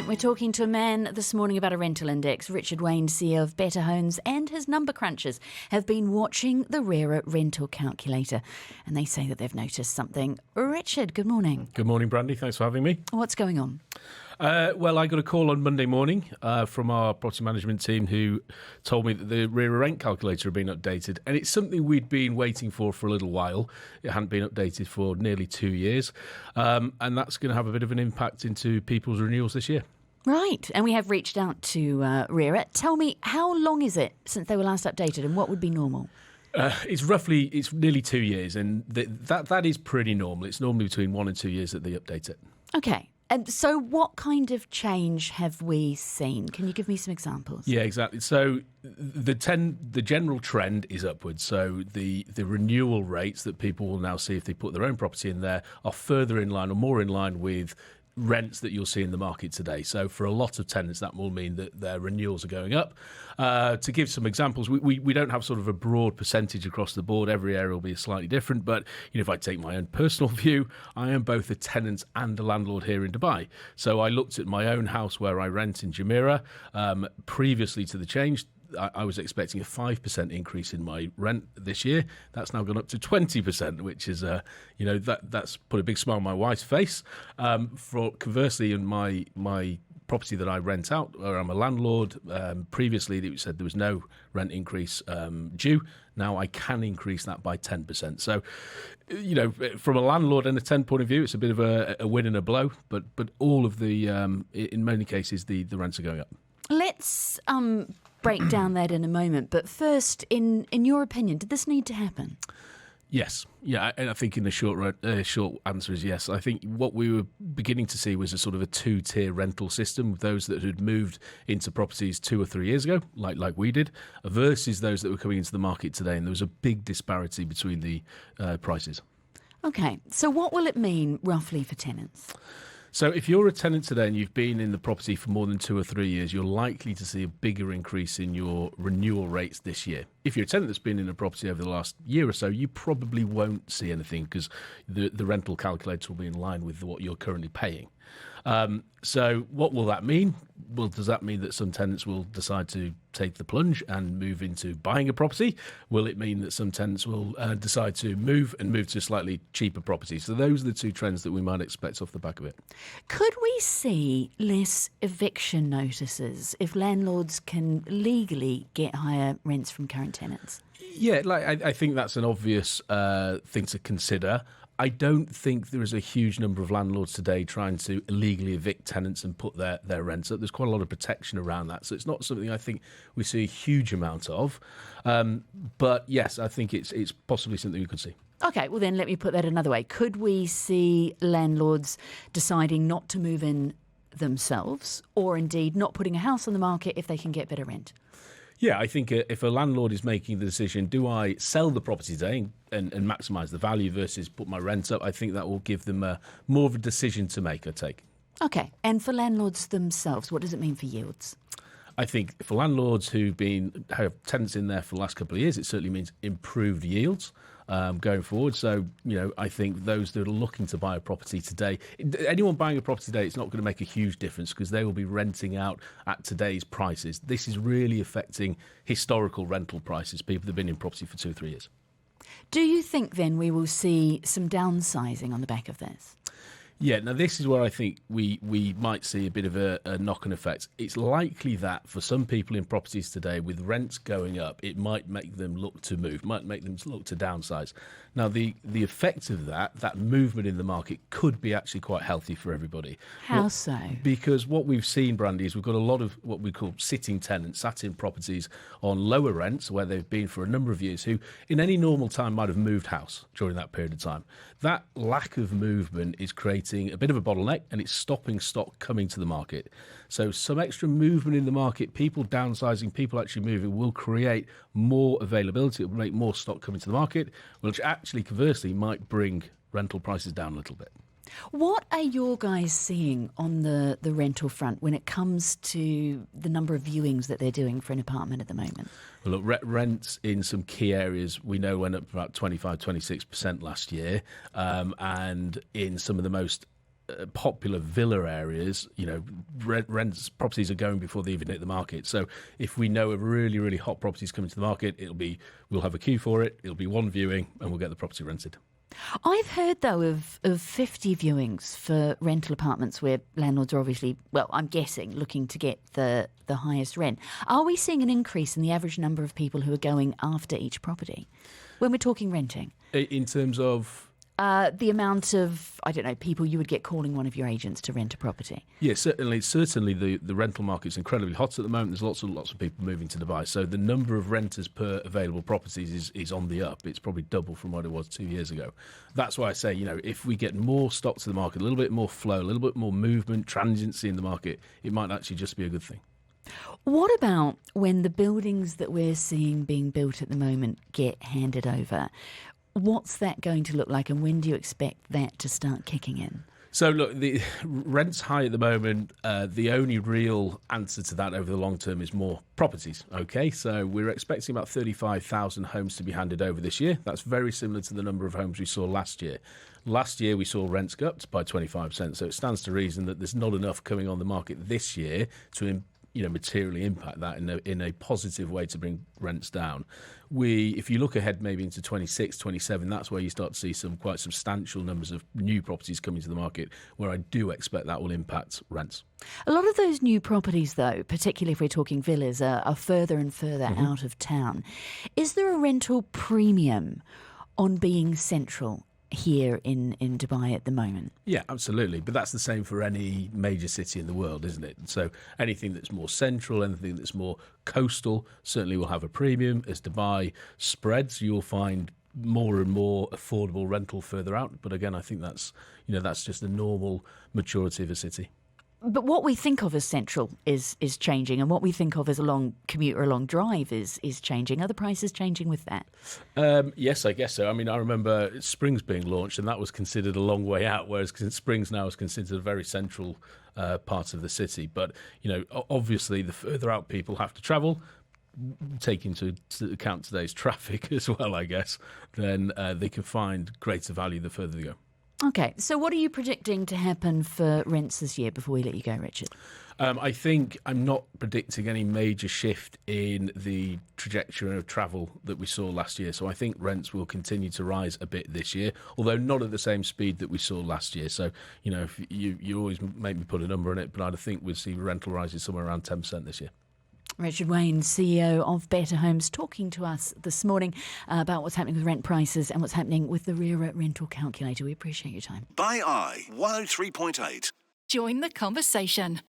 right, we're talking to a man this morning about a rental index. Richard Waind, CEO of BetterHomes, and his number crunchers have been watching the RERA rental calculator, and they say that they've noticed something. Richard, good morning. Good morning, Brandy. Thanks for having me. What's going on? Well, I got a call on Monday morning from our property management team who told me that the RERA rent calculator had been updated, and it's something we'd been waiting for a little while. It hadn't been updated for nearly 2 years, and that's going to have a bit of an impact into people's renewals this year. Right, and we have reached out to RERA. Tell me, how long is it since they were last updated, and what would be normal? It's nearly 2 years, and that is pretty normal. It's normally between 1 and 2 years that they update it. Okay. And so what kind of change have we seen? Can you give me some examples? Yeah, exactly. So the general trend is upwards. So the renewal rates that people will now see if they put their own property in there are further in line or more in line with rents that you'll see in the market today. So for a lot of tenants, that will mean that their renewals are going up. To give some examples, we don't have sort of a broad percentage across the board. Every area will be slightly different. But if I take my own personal view, I am both a tenant and a landlord here in Dubai. So I looked at my own house where I rent in Jumeirah previously to the change. I was expecting a 5% increase in my rent this year. That's now gone up to 20%, which is, that's put a big smile on my wife's face. Conversely, in my property that I rent out, where I'm a landlord, previously it said there was no rent increase due. Now I can increase that by 10%. So, from a landlord and a tenant point of view, it's a bit of a win and a blow. But all of the, in many cases, the rents are going up. Let's break down that in a moment. But first, in your opinion, did this need to happen? Yes. Yeah, and I think in the short answer is yes. I think what we were beginning to see was a sort of a two-tier rental system with those that had moved into properties 2 or 3 years ago, like we did, versus those that were coming into the market today. And there was a big disparity between the prices. Okay, so what will it mean roughly for tenants? So if you're a tenant today and you've been in the property for more than 2 or 3 years, you're likely to see a bigger increase in your renewal rates this year. If you're a tenant that's been in a property over the last year or so, you probably won't see anything because the rental calculator will be in line with what you're currently paying. So what will that mean? Well, does that mean that some tenants will decide to take the plunge and move into buying a property? Will it mean that some tenants will decide to move to slightly cheaper properties? So those are the two trends that we might expect off the back of it. Could we see less eviction notices if landlords can legally get higher rents from current tenants? Yeah, I think that's an obvious thing to consider. I don't think there is a huge number of landlords today trying to illegally evict tenants and put their rents up. There's quite a lot of protection around that. So it's not something I think we see a huge amount of. But yes, I think it's possibly something we could see. Okay, well then let me put that another way. Could we see landlords deciding not to move in themselves or indeed not putting a house on the market if they can get better rent? Yeah, I think if a landlord is making the decision, do I sell the property today and maximise the value versus put my rent up, I think that will give them more of a decision to make, I take. Okay, and for landlords themselves, what does it mean for yields? I think for landlords who have tenants in there for the last couple of years, it certainly means improved yields going forward. So, I think those that are looking to buy a property today, anyone buying a property today, it's not going to make a huge difference because they will be renting out at today's prices. This is really affecting historical rental prices, people that have been in property for 2 or 3 years. Do you think then we will see some downsizing on the back of this? Yeah, now this is where I think we might see a bit of a knock-on effect. It's likely that for some people in properties today, with rents going up, it might make them look to move, might make them look to downsize. Now, the effect of that movement in the market could be actually quite healthy for everybody. How so? Because what we've seen, Brandy, is we've got a lot of what we call sitting tenants, sat in properties on lower rents where they've been for a number of years, who in any normal time might have moved house during that period of time. That lack of movement is creating a bit of a bottleneck and it's stopping stock coming to the market. So some extra movement in the market, people downsizing, people actually moving, will create more availability. It will make more stock coming to the market, which actually conversely might bring rental prices down a little bit. What are your guys seeing on the rental front when it comes to the number of viewings that they're doing for an apartment at the moment? Well, look, rents in some key areas we know went up about 25, 26% last year. And in some of the most popular villa areas, properties are going before they even hit the market. So if we know a really, really hot property is coming to the market, we'll have a queue for it. It'll be one viewing, and we'll get the property rented. I've heard, though, of 50 viewings for rental apartments where landlords are obviously, well, I'm guessing, looking to get the highest rent. Are we seeing an increase in the average number of people who are going after each property when we're talking renting? In terms of... the amount of, people you would get calling one of your agents to rent a property. Yeah, certainly the rental market's incredibly hot at the moment. There's lots of people moving to Dubai. So the number of renters per available properties is on the up. It's probably double from what it was 2 years ago. That's why I say, if we get more stock to the market, a little bit more flow, a little bit more movement, transiency in the market, it might actually just be a good thing. What about when the buildings that we're seeing being built at the moment get handed over? What's that going to look like, and when do you expect that to start kicking in? So, look, the rent's high at the moment. The only real answer to that over the long term is more properties, OK? So we're expecting about 35,000 homes to be handed over this year. That's very similar to the number of homes we saw last year. Last year, we saw rents go up by 25%, so it stands to reason that there's not enough coming on the market this year to materially impact that in a positive way to bring rents down. If you look ahead maybe into 26, 27, that's where you start to see some quite substantial numbers of new properties coming to the market, where I do expect that will impact rents. A lot of those new properties, though, particularly if we're talking villas, are further and further out of town. Is there a rental premium on being central here in Dubai at the moment? Yeah, absolutely. But that's the same for any major city in the world, isn't it? So anything that's more central, anything that's more coastal, certainly will have a premium. As Dubai spreads, you'll find more and more affordable rental further out. But again, I think that's just the normal maturity of a city. But what we think of as central is changing, and what we think of as a long commute or a long drive is changing. Are the prices changing with that? Yes, I guess so. I mean, I remember Springs being launched, and that was considered a long way out, whereas Springs now is considered a very central part of the city. But, obviously, the further out people have to travel, take into account today's traffic as well, I guess, then they can find greater value the further they go. OK, so what are you predicting to happen for rents this year before we let you go, Richard? I think I'm not predicting any major shift in the trajectory of travel that we saw last year. So I think rents will continue to rise a bit this year, although not at the same speed that we saw last year. So, if you always make me put a number on it, but I think we'll see rental rises somewhere around 10% this year. Richard Waind, CEO of BetterHomes, talking to us this morning about what's happening with rent prices and what's happening with the RERA rental calculator. We appreciate your time. By 103.8. Join the conversation.